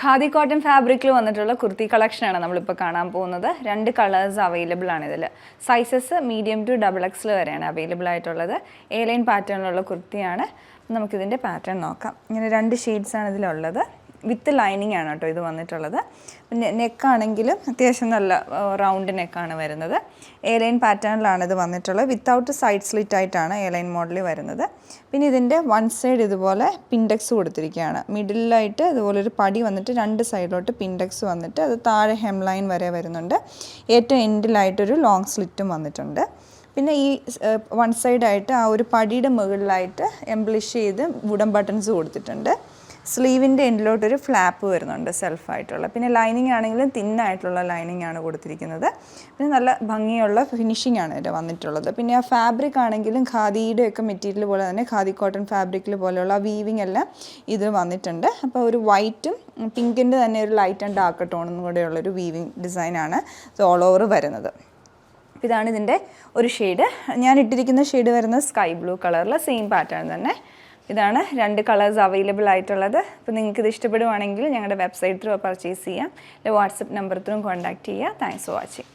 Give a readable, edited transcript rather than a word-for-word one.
Khadi cotton ഫാബ്രിക്കിൽ വന്നിട്ടുള്ള കുർത്തി കളക്ഷനാണ് നമ്മളിപ്പോൾ കാണാൻ പോകുന്നത്. 2 കളേഴ്സ് അവൈലബിൾ ആണ് ഇതിൽ. സൈസസ് മീഡിയം ടു XXL വരെയാണ് അവൈലബിൾ ആയിട്ടുള്ളത്. എ ലൈൻ പാറ്റേണിലുള്ള കുർത്തിയാണ്. നമുക്കിതിൻ്റെ പാറ്റേൺ നോക്കാം. ഇങ്ങനെ 2 ഷെയ്ഡ്സാണ് ഇതിലുള്ളത്. വിത്ത് ലൈനിങ് ആണ് കേട്ടോ ഇത് വന്നിട്ടുള്ളത്. പിന്നെ നെക്കാണെങ്കിലും അത്യാവശ്യം നല്ല റൗണ്ട് നെക്കാണ് വരുന്നത്. എ ലൈൻ പാറ്റേണിലാണ് ഇത് വന്നിട്ടുള്ളത്. വിത്തൗട്ട് സൈഡ് സ്ലിറ്റ് ആയിട്ടാണ് എ ലൈൻ മോഡൽ വരുന്നത്. പിന്നെ ഇതിൻ്റെ വൺ സൈഡ് ഇതുപോലെ പിൻഡെക്സ് കൊടുത്തിരിക്കുകയാണ്. മിഡിലായിട്ട് ഇതുപോലൊരു പടി വന്നിട്ട് 2 സൈഡിലോട്ട് പിൻഡെക്സ് വന്നിട്ട് അത് താഴെ ഹെം ലൈൻ വരെ വരുന്നുണ്ട്. ഏറ്റവും എൻഡിലായിട്ടൊരു ലോങ് സ്ലിറ്റും വന്നിട്ടുണ്ട്. പിന്നെ ഈ വൺ സൈഡായിട്ട് ആ ഒരു പടിയുടെ മുകളിലായിട്ട് എംബ്ലിഷ് ചെയ്ത് വുഡൻ ബട്ടൺസ് കൊടുത്തിട്ടുണ്ട്. സ്ലീവിൻ്റെ എൻഡിലോട്ടൊരു ഫ്ലാപ്പ് വരുന്നുണ്ട് സെൽഫായിട്ടുള്ള. പിന്നെ ലൈനിങ് ആണെങ്കിലും തിന്നായിട്ടുള്ള ലൈനിങ് ആണ് കൊടുത്തിരിക്കുന്നത്. പിന്നെ നല്ല ഭംഗിയുള്ള ഫിനിഷിംഗ് ആണ് ഇത് വന്നിട്ടുള്ളത്. പിന്നെ ആ ഫാബ്രിക് ആണെങ്കിലും ഖാദിയുടെ ഒക്കെ മെറ്റീരിയൽ പോലെ തന്നെ ഖാദി കോട്ടൺ ഫാബ്രിക്കിൽ പോലെയുള്ള വീവിങ് എല്ലാം ഇത് വന്നിട്ടുണ്ട്. അപ്പോൾ ഒരു വൈറ്റും പിങ്കിൻ്റെ തന്നെ ഒരു ലൈറ്റ് ആൻഡ് ഡാർക്ക് ടോണും കൂടെയുള്ളൊരു വീവിങ് ഡിസൈനാണ് ഇത് ഓൾ ഓവർ വരുന്നത്. അപ്പോൾ ഇതാണ് ഇതിൻ്റെ ഒരു ഷെയ്ഡ്. ഞാൻ ഇട്ടിരിക്കുന്ന ഷെയ്ഡ് വരുന്നത് സ്കൈ ബ്ലൂ കളറിൽ സെയിം പാറ്റേൺ തന്നെ. ഇതാണ് 2 കളേഴ്സ് അവൈലബിൾ ആയിട്ടുള്ളത്. അപ്പോൾ നിങ്ങൾക്ക് ഇത് ഇഷ്ടപ്പെടുവാണെങ്കിൽ ഞങ്ങളുടെ വെബ്സൈറ്റ് ത്രൂ പർച്ചേസ് ചെയ്യാം. വാട്സപ്പ് നമ്പർ ത്രൂ കോൺടാക്റ്റ് ചെയ്യുക. Thanks for watching.